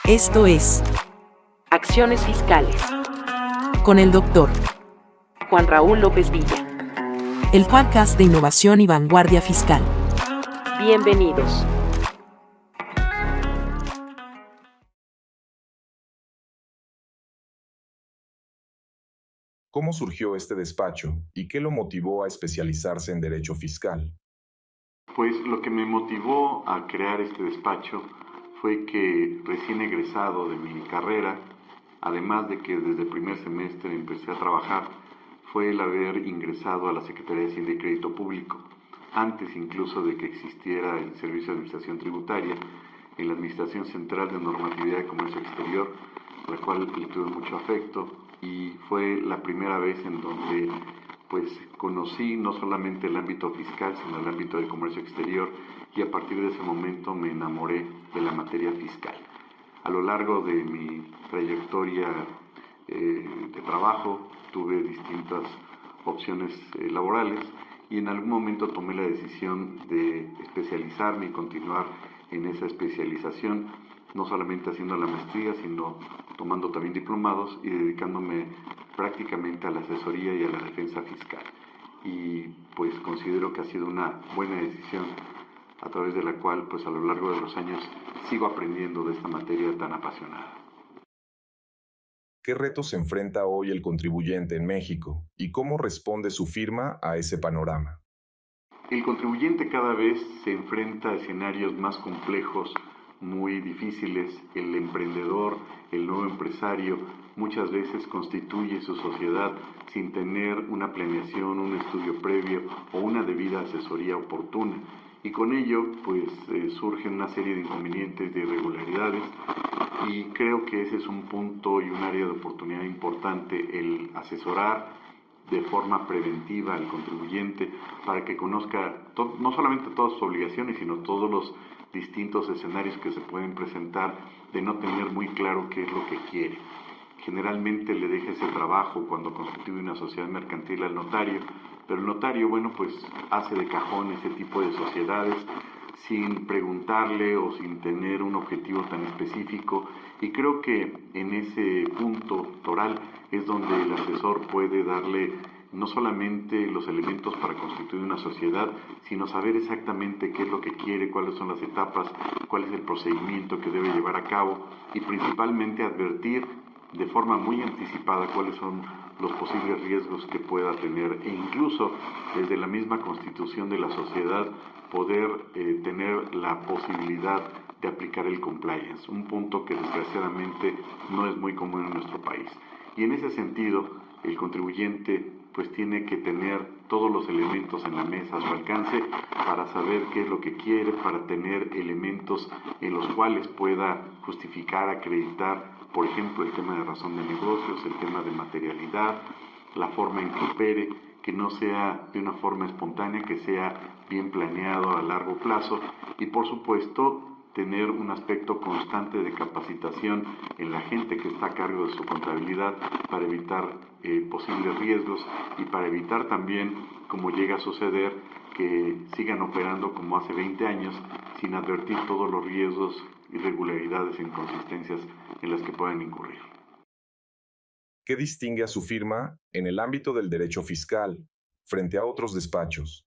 Esto es Acciones Fiscales, con el doctor Juan Raúl López Villa. el podcast de innovación y vanguardia fiscal. Bienvenidos. ¿Cómo surgió este despacho y qué lo motivó a especializarse en derecho fiscal? Pues lo que me motivó a crear este despacho fue que recién egresado de mi carrera, además de que desde el primer semestre empecé a trabajar, fue el haber ingresado a la Secretaría de Hacienda y Crédito Público, antes incluso de que existiera el Servicio de Administración Tributaria, en la Administración Central de Normatividad de Comercio Exterior, a la cual le tuve mucho afecto, y fue la primera vez en donde pues conocí no solamente el ámbito fiscal, sino el ámbito de comercio exterior, y a partir de ese momento me enamoré de la materia fiscal. A lo largo de mi trayectoria de trabajo tuve distintas opciones laborales y en algún momento tomé la decisión de especializarme y continuar en esa especialización, no solamente haciendo la maestría, sino tomando también diplomados y dedicándome prácticamente a la asesoría y a la defensa fiscal. Y pues considero que ha sido una buena decisión a través de la cual pues a lo largo de los años sigo aprendiendo de esta materia tan apasionada. ¿Qué retos enfrenta hoy el contribuyente en México y cómo responde su firma a ese panorama? El contribuyente cada vez se enfrenta a escenarios más complejos, muy difíciles. El emprendedor, el nuevo empresario, muchas veces constituye su sociedad sin tener una planeación, un estudio previo o una debida asesoría oportuna. Y con ello, pues surgen una serie de inconvenientes, de irregularidades, y creo que ese es un punto y un área de oportunidad importante, el asesorar de forma preventiva al contribuyente para que conozca no solamente todas sus obligaciones, sino todos los distintos escenarios que se pueden presentar de no tener muy claro qué es lo que quiere. Generalmente le deja ese trabajo cuando constituye una sociedad mercantil al notario, pero el notario, bueno, pues hace de cajón ese tipo de sociedades sin preguntarle o sin tener un objetivo tan específico, y creo que en ese punto toral es donde el asesor puede darle no solamente los elementos para constituir una sociedad, sino saber exactamente qué es lo que quiere, cuáles son las etapas, cuál es el procedimiento que debe llevar a cabo, y principalmente advertir de forma muy anticipada cuáles son los posibles riesgos que pueda tener, e incluso desde la misma constitución de la sociedad poder tener la posibilidad de aplicar el compliance, un punto que desgraciadamente no es muy común en nuestro país. Y en ese sentido, el contribuyente pues tiene que tener todos los elementos en la mesa a su alcance para saber qué es lo que quiere, para tener elementos en los cuales pueda justificar, acreditar, por ejemplo, el tema de razón de negocios, el tema de materialidad, la forma en que opere, que no sea de una forma espontánea, que sea bien planeado a largo plazo, y por supuesto tener un aspecto constante de capacitación en la gente que está a cargo de su contabilidad para evitar posibles riesgos y para evitar también, como llega a suceder, que sigan operando como hace 20 años sin advertir todos los riesgos, irregularidades e inconsistencias en las que puedan incurrir. ¿Qué distingue a su firma en el ámbito del derecho fiscal frente a otros despachos?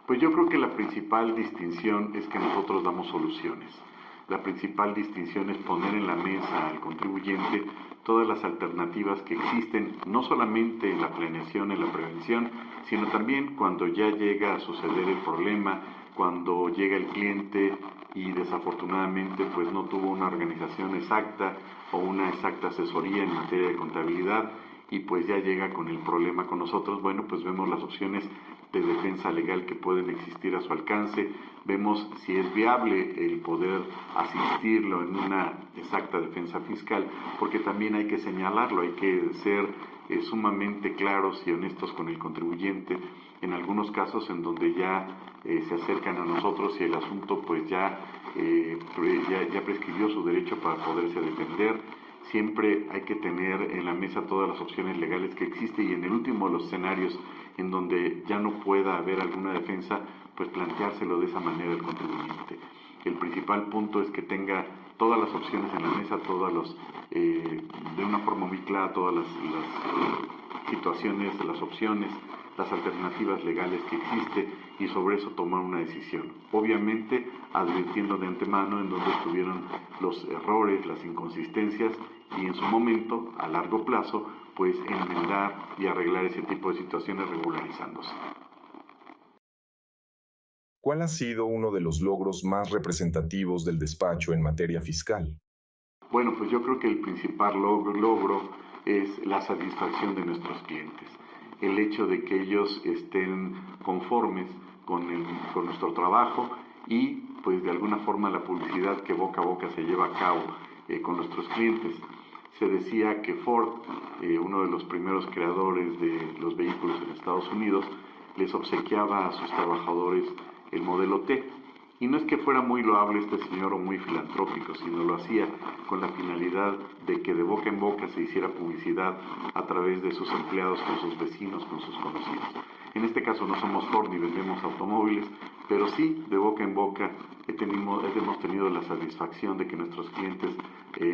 Pues yo creo que la principal distinción es que nosotros damos soluciones. La principal distinción es poner en la mesa al contribuyente todas las alternativas que existen, no solamente en la planeación, en la prevención, sino también cuando ya llega a suceder el problema, cuando llega el cliente y desafortunadamente pues no tuvo una organización exacta o una exacta asesoría en materia de contabilidad, y pues ya llega con el problema con nosotros. Bueno, pues vemos las opciones de defensa legal que pueden existir a su alcance, vemos si es viable el poder asistirlo en una exacta defensa fiscal, porque también hay que señalarlo, hay que ser sumamente claros y honestos con el contribuyente en algunos casos en donde ya se acercan a nosotros y el asunto pues ya prescribió su derecho para poderse defender. Siempre hay que tener en la mesa todas las opciones legales que existen, y en el último de los escenarios en donde ya no pueda haber alguna defensa, pues planteárselo de esa manera al contribuyente. El principal punto es que tenga todas las opciones en la mesa, de una forma muy clara, todas las situaciones, las opciones, las alternativas legales que existen y sobre eso tomar una decisión. Obviamente advirtiendo de antemano en dónde estuvieron los errores, las inconsistencias y en su momento, a largo plazo, pues enmendar y arreglar ese tipo de situaciones regularizándose. ¿Cuál ha sido uno de los logros más representativos del despacho en materia fiscal? Bueno, pues yo creo que el principal logro es la satisfacción de nuestros clientes. El hecho de que ellos estén conformes con nuestro trabajo y pues de alguna forma la publicidad que boca a boca se lleva a cabo con nuestros clientes. Se decía que Ford, uno de los primeros creadores de los vehículos en Estados Unidos, les obsequiaba a sus trabajadores el modelo T. Y no es que fuera muy loable este señor o muy filantrópico, sino lo hacía con la finalidad de que de boca en boca se hiciera publicidad a través de sus empleados, con sus vecinos, con sus conocidos. En este caso no somos Ford ni vendemos automóviles, pero sí de boca en boca hemos tenido la satisfacción de que nuestros clientes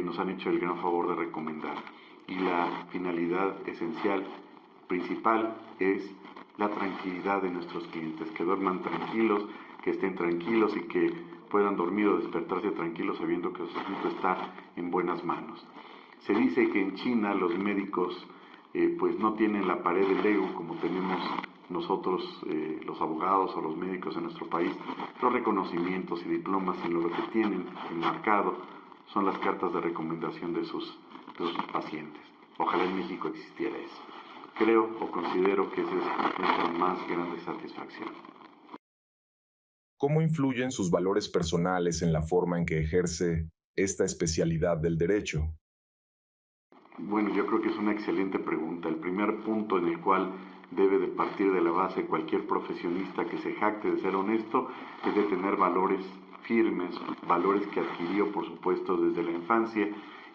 nos han hecho el gran favor de recomendar. Y la finalidad esencial, principal, es la tranquilidad de nuestros clientes, que duerman tranquilos, que estén tranquilos y que puedan dormir o despertarse tranquilos sabiendo que su asunto está en buenas manos. Se dice que en China los médicos pues no tienen la pared del ego como tenemos nosotros los abogados o los médicos en nuestro país. Los reconocimientos y diplomas, en lo que tienen enmarcado son las cartas de recomendación de sus pacientes. Ojalá en México existiera eso. Creo o considero que esa es nuestra más grande satisfacción. ¿Cómo influyen sus valores personales en la forma en que ejerce esta especialidad del derecho? Bueno, yo creo que es una excelente pregunta. El primer punto en el cual debe de partir de la base cualquier profesionista que se jacte de ser honesto es de tener valores firmes, valores que adquirió, por supuesto, desde la infancia,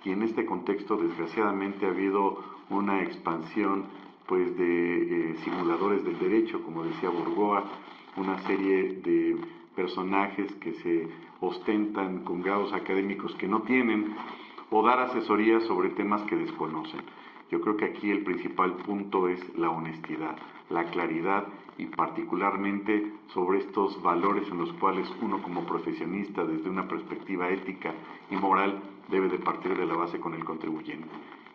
y en este contexto, desgraciadamente, ha habido una expansión pues de simuladores del derecho, como decía Burgoa, una serie de personajes que se ostentan con grados académicos que no tienen, o dar asesorías sobre temas que desconocen. Yo creo que aquí el principal punto es la honestidad, la claridad y particularmente sobre estos valores en los cuales uno como profesionista desde una perspectiva ética y moral debe de partir de la base con el contribuyente.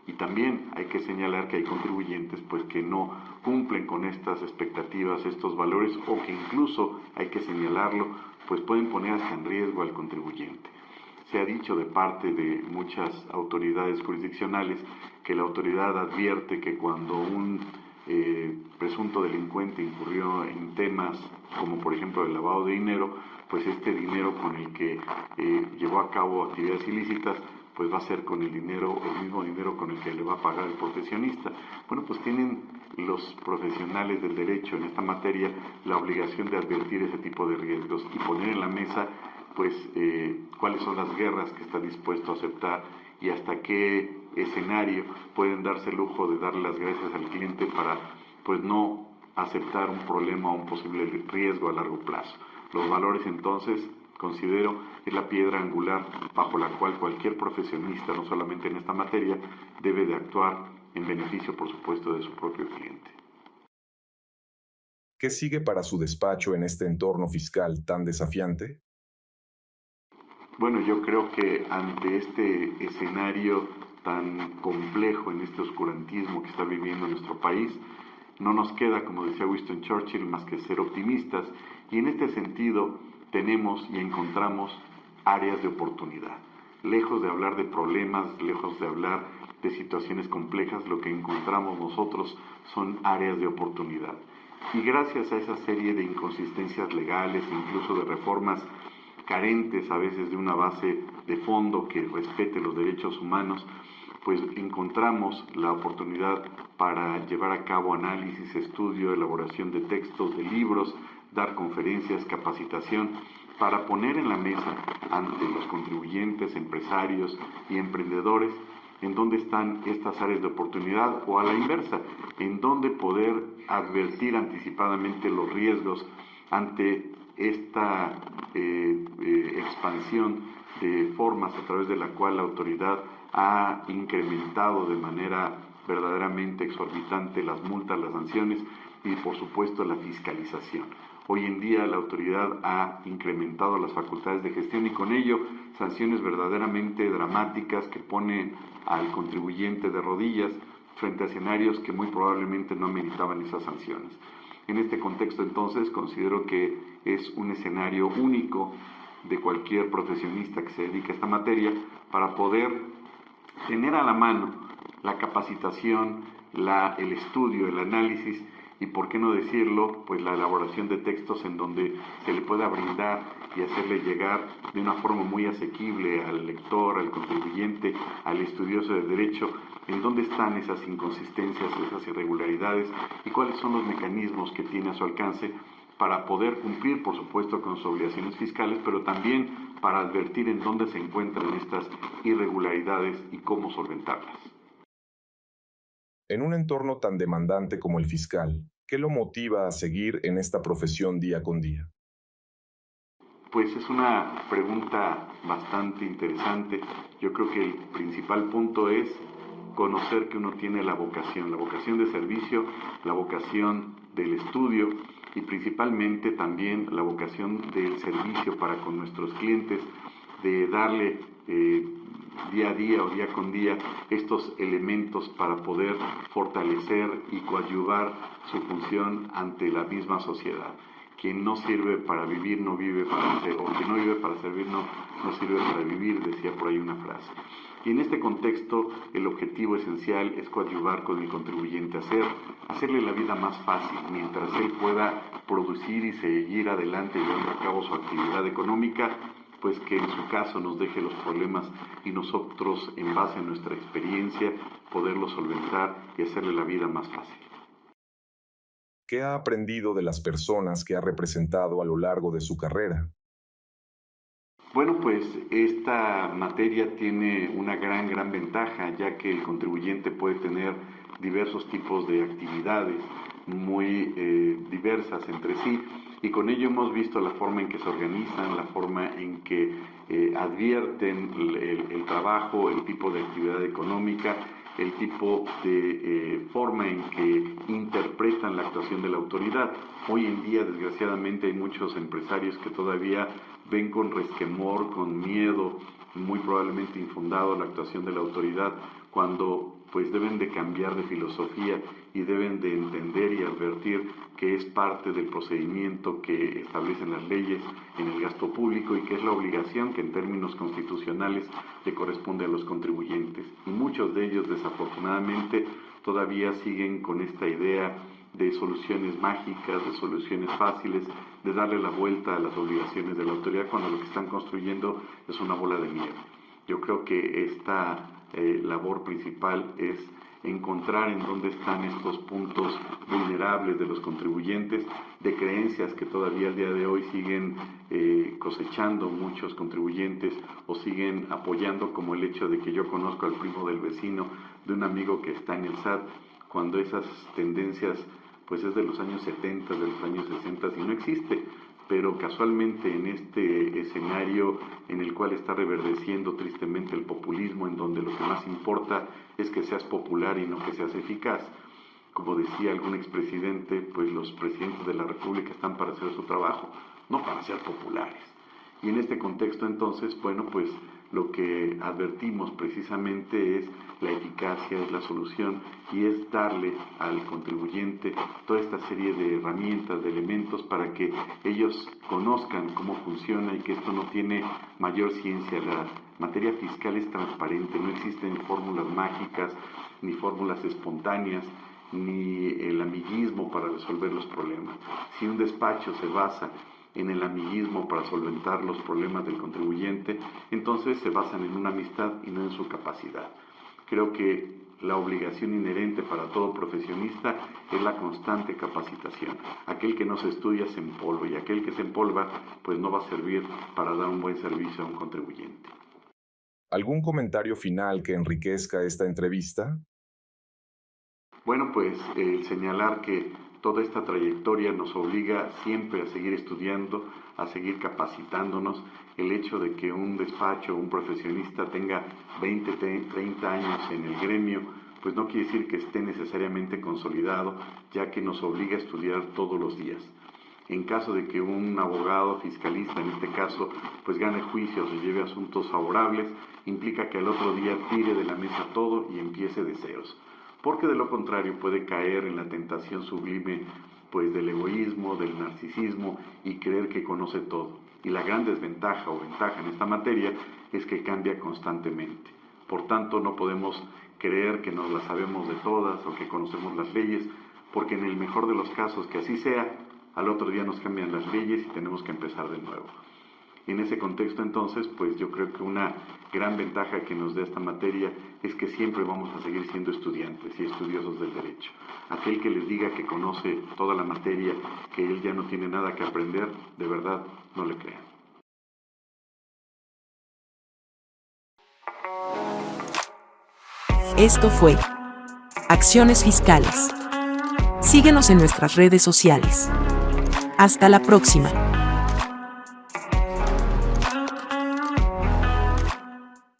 Y también hay que señalar que hay contribuyentes pues que no cumplen con estas expectativas, estos valores, o que incluso, hay que señalarlo, pues pueden poner hasta en riesgo al contribuyente. Se ha dicho de parte de muchas autoridades jurisdiccionales que la autoridad advierte que cuando un presunto delincuente incurrió en temas como por ejemplo el lavado de dinero, pues este dinero con el que llevó a cabo actividades ilícitas, pues va a ser con el mismo dinero con el que le va a pagar el profesionista. Bueno, pues tienen los profesionales del derecho en esta materia la obligación de advertir ese tipo de riesgos y poner en la mesa pues cuáles son las guerras que está dispuesto a aceptar y hasta qué escenario pueden darse el lujo de darle las gracias al cliente para pues no aceptar un problema o un posible riesgo a largo plazo. Los valores entonces, considero, es la piedra angular bajo la cual cualquier profesionista, no solamente en esta materia, debe de actuar en beneficio, por supuesto, de su propio cliente. ¿Qué sigue para su despacho en este entorno fiscal tan desafiante? Bueno, yo creo que ante este escenario tan complejo, en este oscurantismo que está viviendo nuestro país, no nos queda, como decía Winston Churchill, más que ser optimistas, y en este sentido tenemos y encontramos áreas de oportunidad. Lejos de hablar de problemas, lejos de hablar de situaciones complejas, lo que encontramos nosotros son áreas de oportunidad. Y gracias a esa serie de inconsistencias legales, incluso de reformas carentes a veces de una base de fondo que respete los derechos humanos, pues encontramos la oportunidad para llevar a cabo análisis, estudio, elaboración de textos, de libros, dar conferencias, capacitación, para poner en la mesa ante los contribuyentes, empresarios y emprendedores en dónde están estas áreas de oportunidad, o a la inversa, en dónde poder advertir anticipadamente los riesgos ante esta expansión de formas a través de la cual la autoridad ha incrementado de manera verdaderamente exorbitante las multas, las sanciones y por supuesto la fiscalización. Hoy en día la autoridad ha incrementado las facultades de gestión y con ello sanciones verdaderamente dramáticas que ponen al contribuyente de rodillas frente a escenarios que muy probablemente no ameritaban esas sanciones. En este contexto entonces considero que es un escenario único de cualquier profesionista que se dedique a esta materia para poder tener a la mano la capacitación, el estudio, el análisis y, por qué no decirlo, pues la elaboración de textos en donde se le pueda brindar y hacerle llegar de una forma muy asequible al lector, al contribuyente, al estudioso de derecho, en dónde están esas inconsistencias, esas irregularidades y cuáles son los mecanismos que tiene a su alcance para poder cumplir, por supuesto, con sus obligaciones fiscales, pero también para advertir en dónde se encuentran estas irregularidades y cómo solventarlas. En un entorno tan demandante como el fiscal, ¿qué lo motiva a seguir en esta profesión día con día? Pues es una pregunta bastante interesante. Yo creo que el principal punto es conocer que uno tiene la vocación de servicio, la vocación del estudio y principalmente también la vocación del servicio para con nuestros clientes, de darle día a día o día con día estos elementos para poder fortalecer y coadyuvar su función ante la misma sociedad. Quien no sirve para vivir no vive para servir, o quien no vive para servir no sirve para vivir, decía por ahí una frase. Y en este contexto el objetivo esencial es coadyuvar con el contribuyente, hacerle la vida más fácil mientras él pueda producir y seguir adelante llevando a cabo su actividad económica, pues que en su caso nos deje los problemas y nosotros, en base a nuestra experiencia, poderlos solventar y hacerle la vida más fácil. ¿Qué ha aprendido de las personas que ha representado a lo largo de su carrera? Bueno, pues esta materia tiene una gran ventaja, ya que el contribuyente puede tener diversos tipos de actividades muy diversas entre sí, y con ello hemos visto la forma en que se organizan, la forma en que advierten el trabajo, el tipo de actividad económica, el tipo de forma en que interpretan la actuación de la autoridad. Hoy en día, desgraciadamente, hay muchos empresarios que todavía ven con resquemor, con miedo, muy probablemente infundado, la actuación de la autoridad, cuando pues deben de cambiar de filosofía y deben de entender y advertir que es parte del procedimiento que establecen las leyes en el gasto público y que es la obligación que en términos constitucionales le corresponde a los contribuyentes. Y muchos de ellos, desafortunadamente, todavía siguen con esta idea de soluciones mágicas, de soluciones fáciles, de darle la vuelta a las obligaciones de la autoridad cuando lo que están construyendo es una bola de nieve. Yo creo que esta labor principal es encontrar en dónde están estos puntos vulnerables de los contribuyentes, de creencias que todavía al día de hoy siguen cosechando muchos contribuyentes o siguen apoyando, como el hecho de que yo conozco al primo del vecino de un amigo que está en el SAT, cuando esas tendencias pues es de los años 70, de los años 60 y no existe, pero casualmente en este escenario en el cual está reverdeciendo tristemente el populismo, en donde lo que más importa es que seas popular y no que seas eficaz. Como decía algún expresidente, pues los presidentes de la República están para hacer su trabajo, no para ser populares. Y en este contexto entonces, bueno, pues lo que advertimos precisamente es la eficacia, es la solución y es darle al contribuyente toda esta serie de herramientas, de elementos para que ellos conozcan cómo funciona y que esto no tiene mayor ciencia. La materia fiscal es transparente, no existen fórmulas mágicas ni fórmulas espontáneas ni el amiguismo para resolver los problemas. Si un despacho se basa en el amiguismo para solventar los problemas del contribuyente, entonces se basan en una amistad y no en su capacidad. Creo que la obligación inherente para todo profesionista es la constante capacitación. Aquel que no se estudia se empolva y aquel que se empolva pues no va a servir para dar un buen servicio a un contribuyente. ¿Algún comentario final que enriquezca esta entrevista? Bueno, pues señalar que toda esta trayectoria nos obliga siempre a seguir estudiando, a seguir capacitándonos. El hecho de que un despacho, un profesionista tenga 20, 30 años en el gremio, pues no quiere decir que esté necesariamente consolidado, ya que nos obliga a estudiar todos los días. En caso de que un abogado fiscalista, en este caso, pues gane juicios o lleve asuntos favorables, implica que al otro día tire de la mesa todo y empiece de ceros. Porque de lo contrario puede caer en la tentación sublime pues del egoísmo, del narcisismo y creer que conoce todo. Y la gran desventaja o ventaja en esta materia es que cambia constantemente. Por tanto, no podemos creer que nos las sabemos de todas o que conocemos las leyes, porque en el mejor de los casos que así sea, al otro día nos cambian las leyes y tenemos que empezar de nuevo. En ese contexto, entonces, pues yo creo que una gran ventaja que nos da esta materia es que siempre vamos a seguir siendo estudiantes y estudiosos del derecho. Aquel que les diga que conoce toda la materia, que él ya no tiene nada que aprender, de verdad, no le crean. Esto fue Acciones Fiscales. Síguenos en nuestras redes sociales. Hasta la próxima.